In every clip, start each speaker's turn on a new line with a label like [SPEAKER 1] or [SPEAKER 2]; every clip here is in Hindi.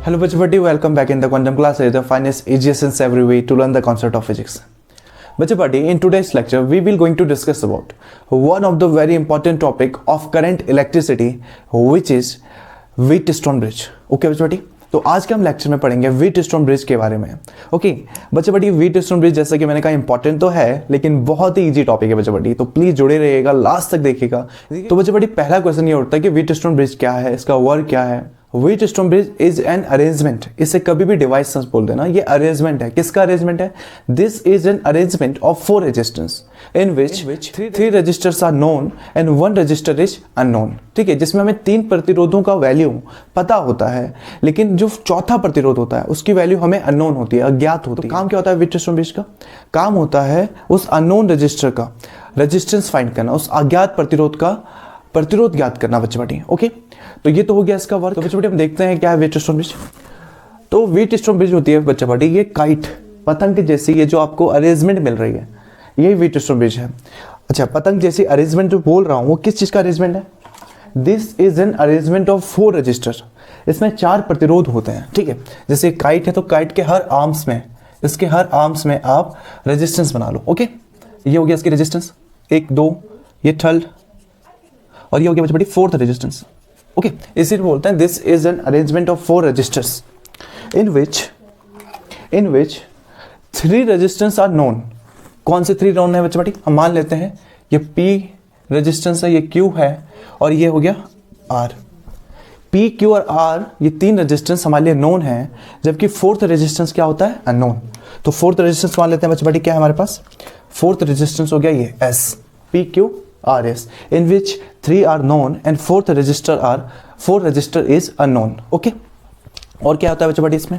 [SPEAKER 1] Hello everybody, welcome back in the quantum class. The finest, easiest and every way to learn the concept of physics. Everybody, in today's lecture, we will going to discuss about one of the very important topic of current electricity, which is Wheatstone bridge. Okay, everybody. तो आज के हम लेक्चर में पढ़ेंगे व्हीटस्टोन ब्रिज के बारे में. ओके बच्चे बड़ी, व्हीटस्टोन ब्रिज जैसा कि मैंने कहा इंपॉर्टेंट तो है, लेकिन बहुत ही इजी टॉपिक है बच्चे बड़ी, तो प्लीज जुड़े रहिएगा, लास्ट तक देखिएगा. तो बच्चे बड़ी, पहला क्वेश्चन ये उठता है कि व्हीटस्टोन ब्रिज क्या है, इसका वर्क क्या है. Wheatstone bridge is an arrangement. इसे कभी भी डिवाइस बोल देना, ये अरेंजमेंट है. किसका अरेंजमेंट है? This is an arrangement of 4 resistance in which 3 resistors are known and 1 resistor is unknown. ठीक है, जिसमें हमें 3 प्रतिरोधों का वैल्यू पता होता है, लेकिन जो चौथा प्रतिरोध होता है उसकी वैल्यू हमें अननोन होती है, अज्ञात होती है. काम क्या होता है व्हीटस्टोन ब्रिज का? काम होता है उस अननोन रजिस्टर का रेजिस्टेंस फाइंड करना, उस अज्ञात प्रतिरोध का प्रतिरोध ज्ञात करना बच्चे बड़ी. ओके, तो ये तो हो गया इसका वर्क. तो बच्चे बड़ी, हम देखते हैं क्या है व्हीटस्टोन ब्रिज. तो व्हीटस्टोन ब्रिज होती है बच्चे बड़ी, ये काइट पतंग जैसी, ये जो आपको अरेंजमेंट मिल रही है, यही व्हीटस्टोन ब्रिज है. अच्छा, पतंग जैसी अरेंजमेंट जो बोल रहा हूं वो किस चीज का अरेंजमेंट है? This is an arrangement of 4 register. इसमें 4 प्रतिरोध होते हैं. ठीक है, जैसे काइट है तो काइट के हर आर्म्स में, इसके हर आर्म्स में आप रेजिस्टेंस बना लो. ओके, ये हो गया इसकी रेजिस्टेंस 1 2, ये थर्ड, और ये हो गया बच्चे बड़ी 4th रेजिस्टेंस. ओके, इसी बोलते हैं this is an arrangement of 4 resistors in which 3 resistance are known. कौन से 3 नोन है बच्चे बड़ी? हम मान लेते हैं ये P रेजिस्टेंस है, ये Q है, और ये हो गया R. P, Q और R ये 3 रेजिस्टेंस हमारे लिए नोन है, जबकि 4th रेजिस्टेंस क्या होता है? अननोन. तो 4th रेजिस्टेंस मान लेते हैं बच्चे बड़ी, क्या है हमारे पास? 4th रेजिस्टेंस हो गया ये S, P, Q, R, S, in which 3 are known and 4th register is unknown. Okay, और क्या होता है बच्चे बड़ी इसमें?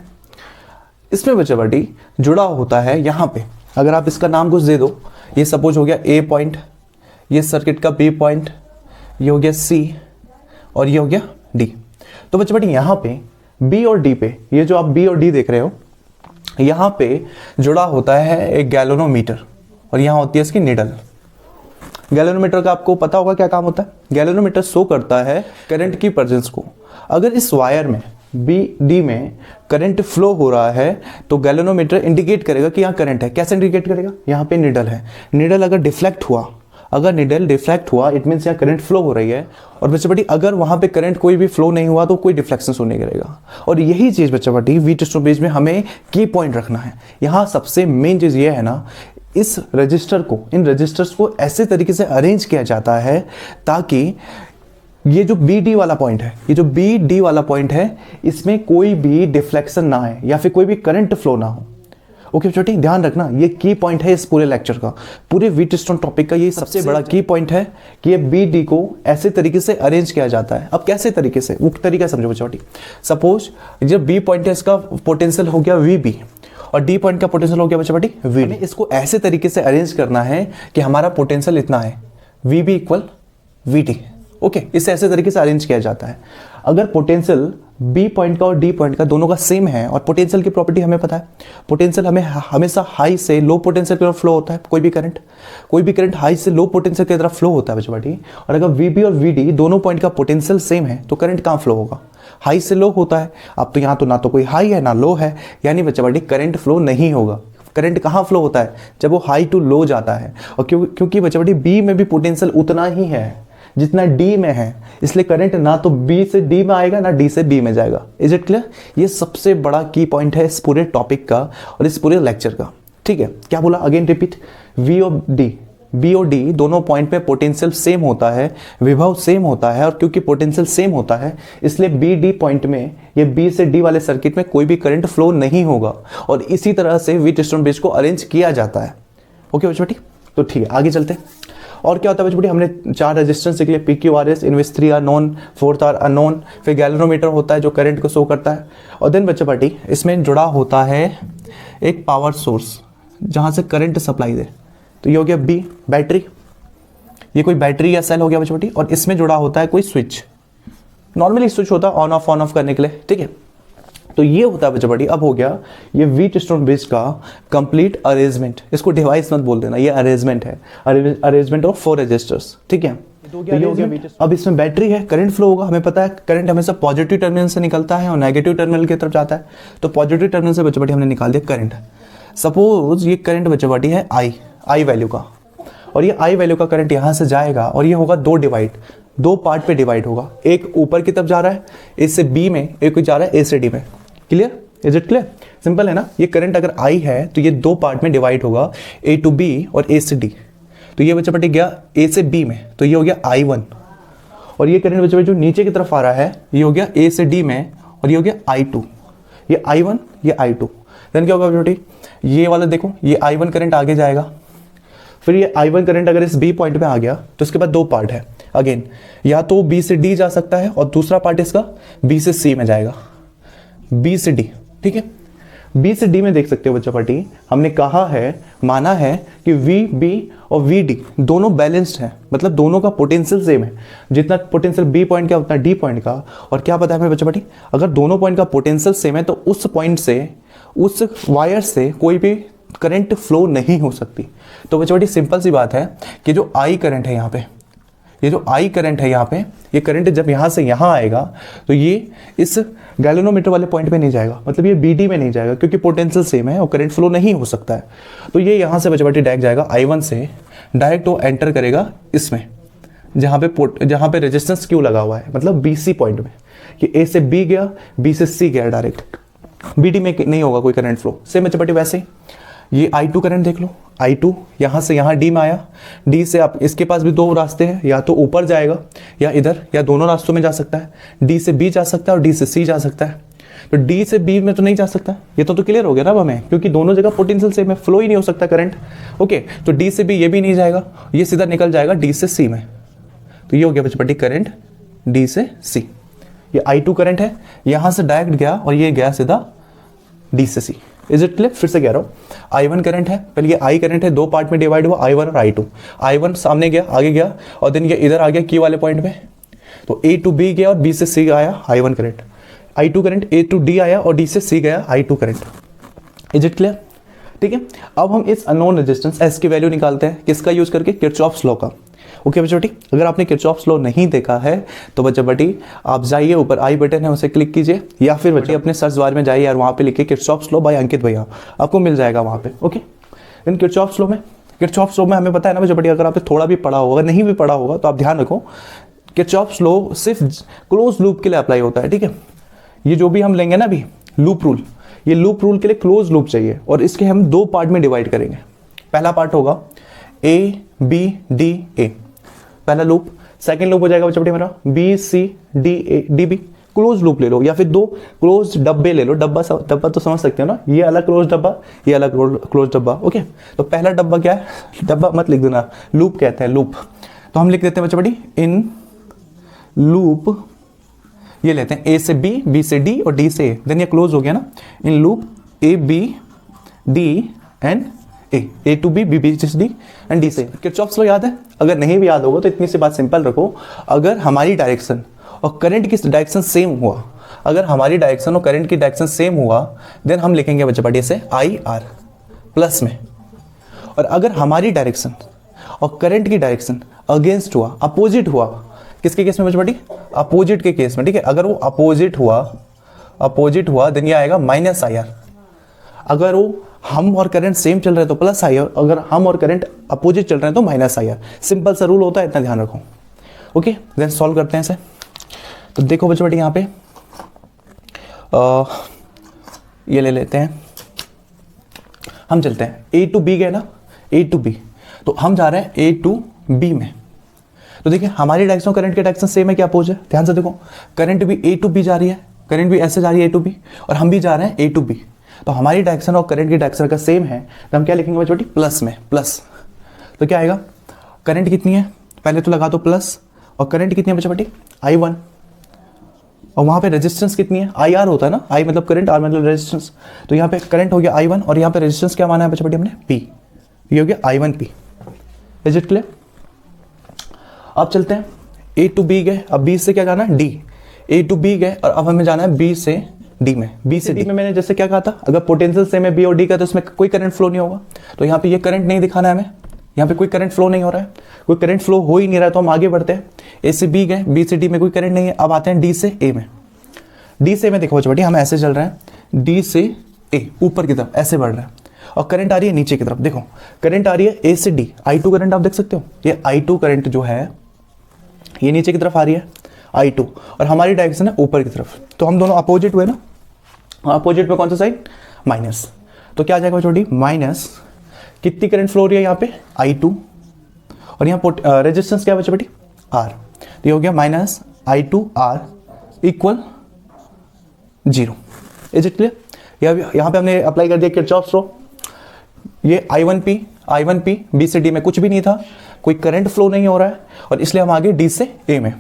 [SPEAKER 1] इसमें बच्चे बड़ी जुड़ा होता है यहाँ पे, अगर आप इसका नाम कुछ दे दो, ये सपोज हो गया A पॉइंट, ये सर्किट का B पॉइंट, ये हो गया C, और ये हो गया D. तो बच्चे बड़ी यहाँ पे B और D पे, ये जो आप B और D देख रहे हो, यहाँ पे जुड़ा होता है एक गैल्वेनोमीटर, और यहाँ होती है इसकी निडल. गैल्वेनोमीटर का आपको पता होगा क्या काम होता है? गैल्वेनोमीटर शो करता है करंट की प्रेजेंस को. अगर इस वायर में डी में करंट फ्लो हो रहा है तो गैल्वेनोमीटर इंडिकेट करेगा कि यहाँ करंट है. कैसे इंडिकेट करेगा? यहाँ पे निडल है, निडल अगर निडल डिफ्लेक्ट हुआ इट मीन्स यहाँ करंट फ्लो हो रही है. और बच्चे बड़ी, अगर वहाँ पे करंट कोई भी फ्लो नहीं हुआ तो कोई डिफ्लेक्शन शो नहीं करेगा. और यही चीज़ बच्चे बड़ी व्हीटस्टोन ब्रिज में हमें की पॉइंट रखना है. यहाँ सबसे मेन चीज़ ये है ना, इस रजिस्टर को, इन रजिस्टर्स को ऐसे तरीके से अरेंज किया जाता है ताकि ये जो BD वाला पॉइंट है, ये जो BD वाला पॉइंट है, इसमें कोई भी डिफ्लेक्शन ना है या फिर कोई भी करंट फ्लो ना हो. ओके छोटी, ध्यान रखना, ये की पॉइंट है इस पूरे लेक्चर का, पूरे व्हीटस्टोन टॉपिक का ये सबसे बड़ा की पॉइंट है कि ये BD को ऐसे तरीके से अरेंज किया जाता है. अब कैसे तरीके से, वो तरीका समझो छोटी. सपोज जो B पॉइंट है इसका पोटेंशियल हो गया VB और D पॉइंट का पोटेंशियल हो गया बच्चा बटी VD. इसको ऐसे तरीके से अरेंज करना है कि हमारा पोटेंशियल इतना है, VB इक्वल VD. ओके, इसे ऐसे तरीके से अरेंज किया जाता है. अगर पोटेंशियल B पॉइंट का और D पॉइंट का दोनों का सेम है, और पोटेंशियल की प्रॉपर्टी हमें पता है, पोटेंशियल हमें हमेशा हाई से लो पोटेंशियल की तरफ फ्लो होता है. कोई भी करंट हाई से लो पोटेंशियल की तरफ फ्लो होता है बच्चा बटी. और अगर VB और VD दोनों पॉइंट का पोटेंशियल सेम है तो करंट कहाँ फ्लो होगा? हाई से लो होता है. अब तो यहाँ तो ना तो कोई हाई है ना लो है, यानी बच्चा बड़ी करंट फ्लो नहीं होगा. करंट कहाँ फ्लो होता है? जब वो हाई टू लो जाता है. और क्योंकि बच्चा बड़ी B में भी पोटेंशियल उतना ही है जितना D में है, इसलिए करंट ना तो B से D में आएगा ना D से B में जाएगा. Is it clear? ये सबसे बड़ा की पॉइंट है इस पूरे टॉपिक का और इस पूरे लेक्चर का. ठीक है, क्या बोला? Again repeat. B और D दोनों पॉइंट पे पोटेंशियल सेम होता है, विभव सेम होता है, और क्योंकि पोटेंशियल सेम होता है इसलिए BD पॉइंट में, ये B से D वाले सर्किट में कोई भी करंट फ्लो नहीं होगा. और इसी तरह से व्हीटस्टोन ब्रिज को अरेंज किया जाता है. ओके बच्चे, तो ठीक है, आगे चलते हैं. और क्या होता है बच्चे, हमने 4 रेजिस्टेंस के लिए PQRS, in which 3 are known, 4th are unknown. फिर गैल्वेनोमीटर होता है जो करंट को शो करता है. और देन बच्चे पार्टी इसमें जुड़ा होता है एक पावर सोर्स जहां से करंट सप्लाई दे. तो ये हो गया B, बैटरी. ये कोई बैटरी या सेल हो गया बच्चे पार्टी. और इसमें जुड़ा होता है कोई स्विच. नॉर्मली स्विच होता है ऑन ऑफ करने के लिए. ठीक है, तो ये होता है बच्चा बड़ी. अब हो गया ये व्हीटस्टोन ब्रिज का कंप्लीट अरेंजमेंट. इसको डिवाइस मत बोल देना, ये अरेंजमेंट है, अरेंजमेंट ऑफ 4 रजिस्टर्स. ठीक है, तो ये हो गया। अब इसमें बैटरी है, करंट फ्लो होगा, हमें पता है करंट हमेशा पॉजिटिव टर्मिनल से निकलता है और नेगेटिव टर्मिनल की तरफ जाता है। तो पॉजिटिव टर्मिनल से बच्चों हमने निकाल दिया करंट। सपोज ये करंट बच्चों है आई वैल्यू का, और ये आई वैल्यू का करंट यहाँ से जाएगा और ये होगा दो पार्ट पे डिवाइड होगा। एक ऊपर की तरफ जा रहा है ए से बी में, एक जा रहा है ए से डी में। Clear? Is it clear? Simple है ना। ये करंट अगर आई है तो ये दो पार्ट में डिवाइड होगा, ए टू बी और ए से डी। तो ये बच्चा गया ए से बी में, तो ये हो गया I1। और ये करंट बच्चा जो नीचे की तरफ आ रहा है ये हो गया ए से डी में, और ये हो गया I2। ये I1 ये I2। देन क्या होगा बेटी, ये वाला देखो, ये I1 करंट आगे जाएगा, फिर ये I1 करंट अगर इस बी पॉइंट पे आ गया तो इसके बाद दो पार्ट है अगेन, या तो बी से डी जा सकता है और दूसरा पार्ट इसका बी से सी में जाएगा, बी से डी। ठीक है, बी से डी में देख सकते हो बच्चा पार्टी, हमने कहा है, माना है कि वी बी और वी डी दोनों बैलेंस्ड है, मतलब दोनों का पोटेंशियल सेम है। जितना पोटेंशियल बी पॉइंट का उतना डी पॉइंट का। और क्या पता है हमें बच्चा पार्टी, अगर दोनों पॉइंट का पोटेंशियल सेम है तो उस पॉइंट से, उस वायर से कोई भी करंट फ्लो नहीं हो सकती। तो बच्चा पार्टी सिंपल सी बात है कि जो आई करंट है यहाँ पे, ये जो आई करंट है यहाँ पे, ये करंट जब यहाँ से यहाँ आएगा तो ये इस गैल्वेनोमीटर वाले पॉइंट पे नहीं जाएगा, मतलब ये बीडी में नहीं जाएगा, क्योंकि पोटेंशियल सेम है और करंट फ्लो नहीं हो सकता है। तो ये यहाँ से बच्चा डायरेक्ट जाएगा I1 से, डायरेक्ट वो एंटर करेगा इसमें, जहाँ पे रेजिस्टेंस क्यू लगा हुआ है, मतलब BC पॉइंट में। ये ए से बी गया, बी से सी गया डायरेक्ट, बीडी में नहीं होगा कोई करंट फ्लो। सेम बच्चा वैसे ही ये I2 करंट देख लो, I2 यहाँ से यहाँ डी में आया, डी से आप, इसके पास भी दो रास्ते हैं, या तो ऊपर जाएगा या इधर, या दोनों रास्तों में जा सकता है। डी से बी जा सकता है और डी से सी जा सकता है। तो डी से बी में तो नहीं जा सकता, ये तो क्लियर हो गया ना अब हमें, क्योंकि दोनों जगह पोटेंशियल सेम है, फ्लो ही नहीं हो सकता करंट। ओके, तो डी से बी ये भी नहीं जाएगा, ये सीधा निकल जाएगा डी से सी में। तो ये हो गया बच्चा करंट डी से सी। ये I2 करंट है, यहाँ से डायरेक्ट गया और ये गया सीधा डी से सी। Is it clear? फिर से कह रहा हूँ, I1 करंट है, पहले ये I करंट है, दो पार्ट में डिवाइड हुआ, I1 और I2। I1 सामने गया, आगे गया, और देन ये इधर आ गया की वाले पॉइंट पे, तो A टू B गया और B से C आया I1 current. I2 current A to D आया और D से C गया I2 current. Is it clear? ठीक है, अब हम इस अननोन रेजिस्टेंस S की वैल्यू निकालते हैं, किसका यूज करके? किरचॉफ्स लॉ का। ओके बच्चा बेटी, अगर आपने किरचॉफ्स लॉ नहीं देखा है तो बच्चा बेटी आप जाइए, ऊपर आई बटन है उसे क्लिक कीजिए, या फिर बच्चे अपने सर्च बार में जाइए और वहाँ पे लिखिए किरचॉफ्स लॉ बाय अंकित भैया, आपको मिल जाएगा वहाँ पे। ओके, इन किरचॉफ्स लॉ में हमें पता है ना बच्चा बेटी, अगर आपने थोड़ा भी पढ़ा होगा, नहीं भी पढ़ा होगा तो आप ध्यान रखो, किरचॉफ्स लॉ सिर्फ क्लोज लूप के लिए अप्लाई होता है। ठीक है, ये जो भी हम लेंगे ना अभी लूप रूल, ये लूप रूल के लिए क्लोज लूप चाहिए, और इसके हम दो पार्ट में डिवाइड करेंगे। पहला पार्ट होगा ABDA, पहला लूप। सेकंड लूप हो जाएगा बच्चा मेरा BCDADB, क्लोज लूप ले लो, या फिर दो क्लोज डब्बे ले लो। डब्बा तो समझ सकते हो ना, ये अलग क्लोज डब्बा, ये अलग क्लोज डब्बा। ओके, तो पहला डब्बा क्या है, डब्बा मत लिख देना, लूप कहते हैं, लूप। तो हम लिख देते हैं बच्चा बड़ी, इन लूप, ये लेते हैं A से B, B से D और D से A, देन ये क्लोज हो गया ना, in loop ABD and A to B, B से D एंड D से। किरचॉफ्स लॉ याद है? अगर नहीं भी याद होगा तो इतनी सी बात सिंपल रखो, अगर हमारी डायरेक्शन और करंट की डायरेक्शन सेम हुआ, अगर हमारी डायरेक्शन और करंट की डायरेक्शन सेम हुआ, देन हम लिखेंगे बच्चा पार्टी से IR प्लस में। और अगर हमारी डायरेक्शन और करंट की डायरेक्शन अगेंस्ट हुआ, अपोजिट हुआ, किसके केस में बच्चा पार्टी? अपोजिट के केस में। ठीक है, अगर वो अपोजिट हुआ देन ये आएगा -IR। अगर वो हम और करंट सेम चल रहे हैं तो +IR, अगर हम और करंट अपोजिट चल रहे हैं तो -IR। सिंपल सा रूल होता है, इतना ध्यान रखो। ओके, देन सॉल्व करते हैं इसे। तो देखो बच्चों बेटी, यहाँ पे ये ले लेते हैं, हम चलते हैं A टू B गए ना, A टू B, तो हम जा रहे हैं A टू B में। तो देखिए हमारी डायरेक्शन करंट की डायरेक्शन सेम है क्या अपोज है? ध्यान से देखो, करंट भी A टू B जा रही है, करंट भी ऐसे जा रही है A टू B, और हम भी जा रहे हैं A टू B। तो हमारी डायरेक्शन और करंट की डायरेक्शन का सेम है, तो हम क्या लिखेंगे बच्चों? प्लस में, प्लस। तो क्या आएगा, करंट कितनी है पहले तो लगा दो प्लस, और करंट कितनी है बच्चों? I1, और वहाँ पे रेजिस्टेंस कितनी है? IR होता है ना, I मतलब करंट, R मतलब रेजिस्टेंस। तो यहाँ पे करंट हो गया I1, और यहाँ पे रेजिस्टेंस क्या माना है बच्चों हमने? P। ये हो गया I1P। Is it clear? अब चलते हैं A टू B गए, अब B से क्या जाना है? D। A टू B गए, और अब हमें जाना है B से D में। B से D में मैंने जैसे क्या कहा था, अगर पोटेंशियल सेम है B और D का तो इसमें कोई करंट फ्लो नहीं होगा, तो यहाँ पे ये करंट नहीं दिखाना है हमें, यहाँ पे कोई करंट फ्लो नहीं हो रहा है, कोई करंट फ्लो हो ही नहीं रहा है, तो हम आगे बढ़ते हैं। ए से बी गए, बी से डी में कोई करंट नहीं है। अब आते हैं डी से ए में। डी से में देखो बच्चों बेटी हम ऐसे चल रहे हैं, डी से ए ऊपर की तरफ ऐसे बढ़ रहा है और करंट आ रही है नीचे की तरफ। देखो करंट आ रही है ए से डी, I2 करंट आप देख सकते हो, ये I2 करंट जो है ये नीचे की तरफ आ रही है I2 और हमारी डायरेक्शन है ऊपर की तरफ, तो हम दोनों अपोजिट हुए ना। अपोजिट में कौन सा साइड, माइनस, तो क्या आ जाएगा छोटी माइनस, कितनी करंट फ्लो हो रही है यहाँ पे I2 और यहाँ रेजिस्टेंस क्या बचा बेटी R, तो ये हो गया minus I2R equal 0। Is it clear? यहाँ पे हमने अप्लाई कर दिया किरचॉफ्स लॉ। ये I1P B से D में कुछ भी नहीं था, कोई करंट फ्लो नहीं हो रहा है और इसलिए हम आगे D से A में।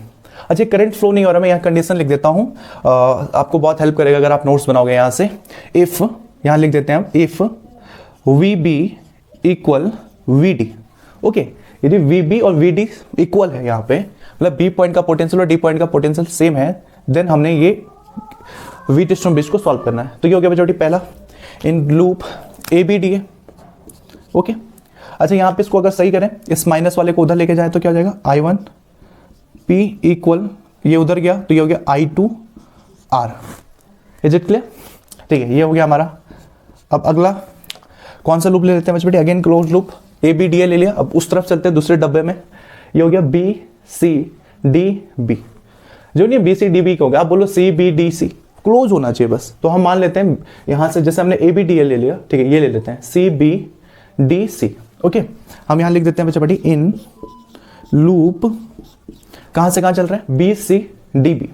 [SPEAKER 1] अच्छा करंट फ्लो नहीं हो रहा, मैं यहाँ कंडीशन लिख देता हूँ, आपको बहुत हेल्प करेगा अगर आप नोट्स बनाओगे यहाँ से। इफ, यहाँ लिख देते हैं हम, if VB equal VD, okay, यदि VB और VD इक्वल है यहाँ पे, मतलब B पॉइंट का पोटेंशियल और D पॉइंट का पोटेंशियल सेम है, देन हमने ये V टेस्ट फ्रॉम बीच को सॉल्व करना है। तो ये हो गया बेटा पहला, इन लूप ABDA, ओके। अच्छा यहाँ पे इसको अगर सही करें, इस माइनस वाले को उधर लेके जाए तो क्या हो जाएगा, I1P इक्वल, ये उधर गया तो ये हो गया I2R। Is it clear? ठीक है, ये हो गया हमारा। अब अगला कौन सा लूप ले लेते हैं बच्चे बेटे, अगेन क्लोज लूप ABDA ले लिया। अब उस तरफ चलते हैं दूसरे डब्बे में, ये हो गया BCDB, जो नहीं BCDB हो गया, आप बोलो CBDC, क्लोज होना चाहिए बस। तो हम मान लेते हैं यहां से, जैसे हमने ABDA ले लिया, ठीक है, ये ले लेते हैं CBDC, ओके। हम यहां लिख देते हैं बच्चे बेटी, इन लूप कहां से कहां चल रहा है, BCDB।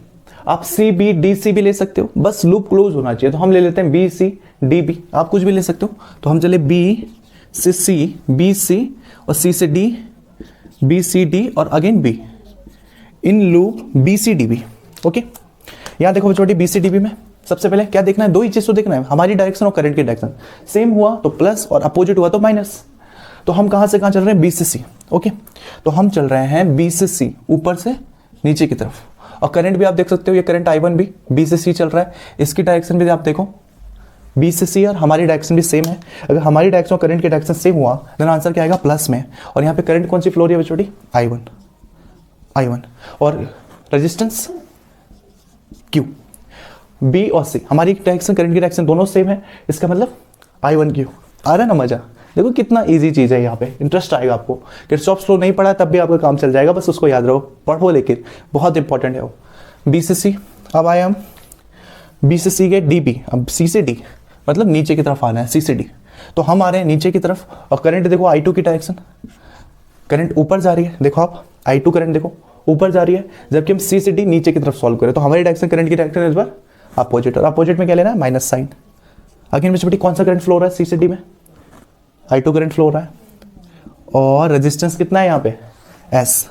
[SPEAKER 1] आप CBDC भी ले सकते हो, बस लूप क्लोज होना चाहिए, तो हम ले लेते हैं BCDB, आप कुछ भी ले सकते हो। तो हम चले B से C, BC और C से D, BCD और again B, in loop BCDB, okay. यहां देखो छोटी BCDB में सबसे पहले क्या देखना है, दो ही चीज तो देखना है, हमारी डायरेक्शन और करंट की डायरेक्शन सेम हुआ तो प्लस और अपोजिट हुआ तो माइनस। तो हम कहां से कहां चल रहे हैं, B से C, ओके। तो हम चल रहे हैं B से C, ऊपर से नीचे की तरफ, और करंट भी आप देख सकते हो, ये करंट I1 भी B से C चल रहा है, इसकी डायरेक्शन भी आप देखो B से C और हमारी डायरेक्शन भी सेम है। अगर हमारी डायरेक्शन और करंट की डायरेक्शन सेम हुआ देन आंसर क्या आएगा, प्लस में। और यहाँ पे करंट कौन सी फ्लो रही है छोटी, I1 और रेजिस्टेंस Q। B और C हमारी डायरेक्शन करंट की डायरेक्शन दोनों सेम है, इसका मतलब I1Q। आ रहा है ना मजा? देखो कितना इजी चीज है, यहाँ पे इंटरेस्ट आएगा आपको। किरचॉफ्स लॉ नहीं पढ़ा तब भी आपका काम चल जाएगा, बस उसको याद रहो, पढ़ो, लेकिन बहुत इंपॉर्टेंट है वो। B से C, अब आए हम B से C गए DB, अब C से D मतलब नीचे की तरफ आना है, C से D, तो हम आ रहे हैं नीचे की तरफ। और करंट देखो I2 की डायरेक्शन, करंट ऊपर जा रही है, देखो आप I2 करंट देखो ऊपर जा रही है, जबकि हम C से D नीचे की तरफ सॉल्व करें, तो हमारी डायरेक्शन करंट की डायरेक्शन इस बार अपोजिट, और अपोजिट में क्या लेना है, माइनस साइन। अगेन बच्चे बेटी कौन सा करंट फ्लो हो रहा है, C से D में I2 करंट फ्लो हो रहा है, और रेजिस्टेंस कितना है यहाँ पे S,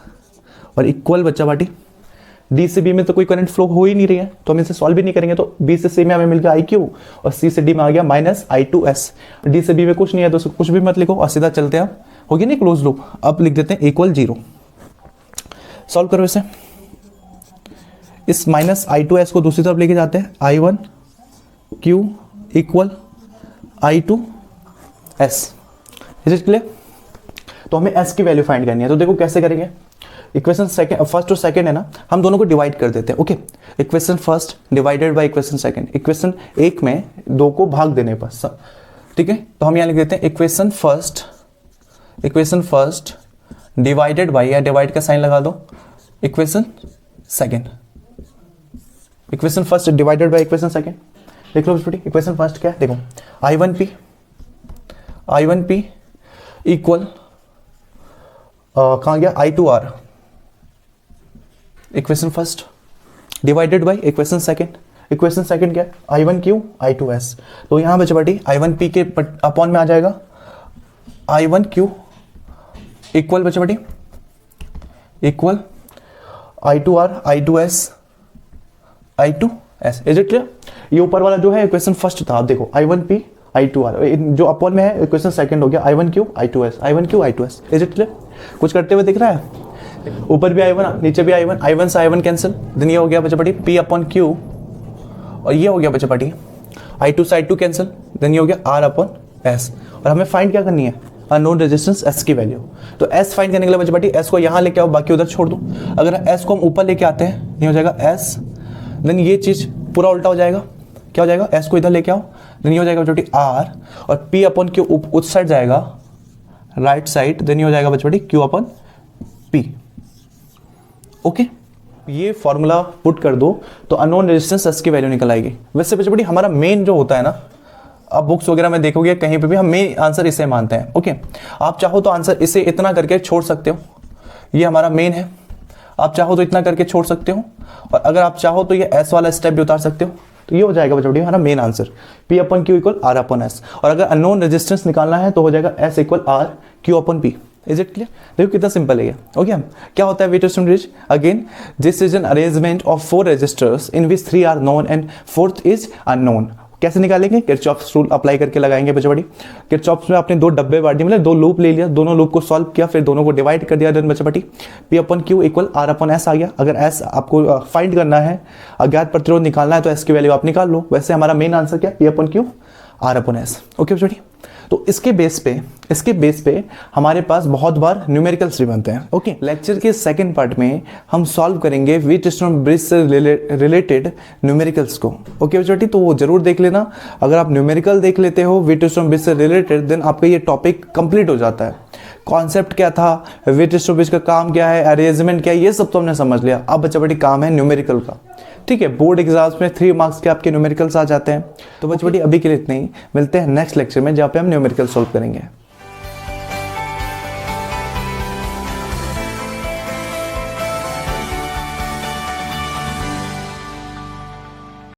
[SPEAKER 1] और इक्वल बच्चा बाटी D से B में तो कोई करंट फ्लो हो ही नहीं रही है, तो हम इसे सॉल्व भी नहीं करेंगे, तो B से C में हमें मिल गया IQ और C से D में आ गया माइनस I2S। D से B में कुछ नहीं है तो कुछ भी मत लिखो और सीधा चलते हैं, हो गया नहीं क्लोज लूप। अब लिख देते हैं इक्वल 0, सॉल्व करो इसे। इस माइनस I2S को दूसरी तरफ लेके जाते हैं, I1Q equal I2S। Is it clear? तो हमें S की वैल्यू फाइंड करनी है, तो देखो कैसे करेंगे। इक्वेशन सेकंड, फर्स्ट और सेकंड है ना, हम दोनों को डिवाइड कर देते हैं, okay. Equation first divided by equation second, equation एक में दो को भाग देने पर, ठीक है। तो हम यहाँ लिख देते हैं इक्वेशन फर्स्ट डिवाइडेड बाय, या डिवाइड का साइन लगा दो, equation second. Equation first divided by equation second, देख लो बेटी इक्वेशन फर्स्ट क्या है, देखो I1P इक्वल कहाँ गया, I2R, equation first divided by equation second. Equation second क्या है, I1Q I2S। तो यहां बच्चे बेटी I1P के अपॉन में आ जाएगा I1Q इक्वल बच्चे बेटी equal I2R I2S I2S। Is it clear? ये ऊपर वाला जो है इक्वेशन फर्स्ट था, आप देखो I1P I2R, जो अपॉन में है इक्वेशन सेकंड हो गया I1Q I2S, I1Q I2S। Is it clear? कुछ करते हुए दिख रहा है? ऊपर भी I1 नीचे भी I1, I1 से I1 कैंसिल, देन ये हो गया बच्चा पाटी P अपॉन Q, और ये हो गया बच्चा पाटी I2 से I2 कैंसिल, देन ये हो गया R अपॉन S। और हमें फाइंड क्या करनी है, अननोन रेजिस्टेंस एस की वैल्यू। तो एस फाइंड करने के लिए बच्चे बेटी एस को यहाँ लेके आओ, बाकी उधर छोड़ दो। अगर एस को हम ऊपर लेके आते हैं, ये हो जाएगा एस, देन ये चीज पूरा उल्टा हो जाएगा। क्या हो जाएगा, एस को इधर लेके आओ, देन ये हो जाएगा बेटी आर, और पी अपन क्यू उस साइड जाएगा राइट साइड, देन ये हो जाएगा बच्चे बेटी क्यू अपन पी। ओके, ये फॉर्मूला पुट कर दो तो अननोन रेजिस्टेंस एस की वैल्यू निकल आएगी। वैसे बच्चे बेटी हमारा मेन जो होता है ना, आप बुक्स वगैरह में देखोगे कहीं पे भी हम मेन आंसर इसे मानते हैं। ओके, आप चाहो तो आंसर इसे इतना करके छोड़ सकते हो, ये हमारा मेन है। आप चाहो तो इतना करके छोड़ सकते हो, और अगर आप चाहो तो ये एस वाला स्टेप भी उतार सकते हो। तो ये हो जाएगा बच्चों हमारा main answer, P upon Q equal R upon S. और अगर अननोन रेजिस्टेंस निकालना है तो हो जाएगा S equal R Q upon P. Is it clear? देखो कितना सिंपल है ये। ओके, क्या होता है Wheatstone bridge? Again this is an arrangement of 4 resistors in which 3 are known and 4th is unknown. कैसे निकालेंगे? किरचॉफ्स रूल अप्लाई करके लगाएंगे बच्चे बड़ी। किरचॉफ्स में आपने 2 डब्बे बांट दिए, मतलब 2 लूप ले लिया, दोनों लूप को सॉल्व किया, फिर दोनों को डिवाइड कर दिया, देन बच्चे बटी P upon Q equal R upon S आ गया। अगर एस आपको फाइंड करना है, अज्ञात प्रतिरोध निकालना है, तो एस की वैल्यू आप निकाल लो। वैसे हमारा मेन आंसर क्या है? P upon Q R upon S. Okay बच्चे बटी, तो इसके बेस पे हमारे पास बहुत बार न्यूमेरिकल्स भी बनते हैं। ओके, लेक्चर के सेकंड पार्ट में हम सॉल्व करेंगे व्हीटस्टोन ब्रिज से रिलेटेड न्यूमेरिकल्स को। ओके बच्चों, तो वो जरूर देख लेना। अगर आप न्यूमेरिकल देख लेते हो व्हीटस्टोन ब्रिज से रिलेटेड, देन आपका ये टॉपिक कंप्लीट हो जाता है। कॉन्सेप्ट क्या था, व्हीटस्टोन ब्रिज का काम क्या है, अरेंजमेंट क्या है, ये सब तो हमने समझ लिया। अब बच्चा बड़ी काम है न्यूमेरिकल का। ठीक है, बोर्ड एग्जाम्स में 3 मार्क्स के आपके न्यूमेरिकल्स आ जाते हैं। तो बच्चे बड़ी अभी के लिए इतना ही, मिलते हैं नेक्स्ट लेक्चर में जहाँ पे हम न्यूमेरिकल सॉल्व करेंगे।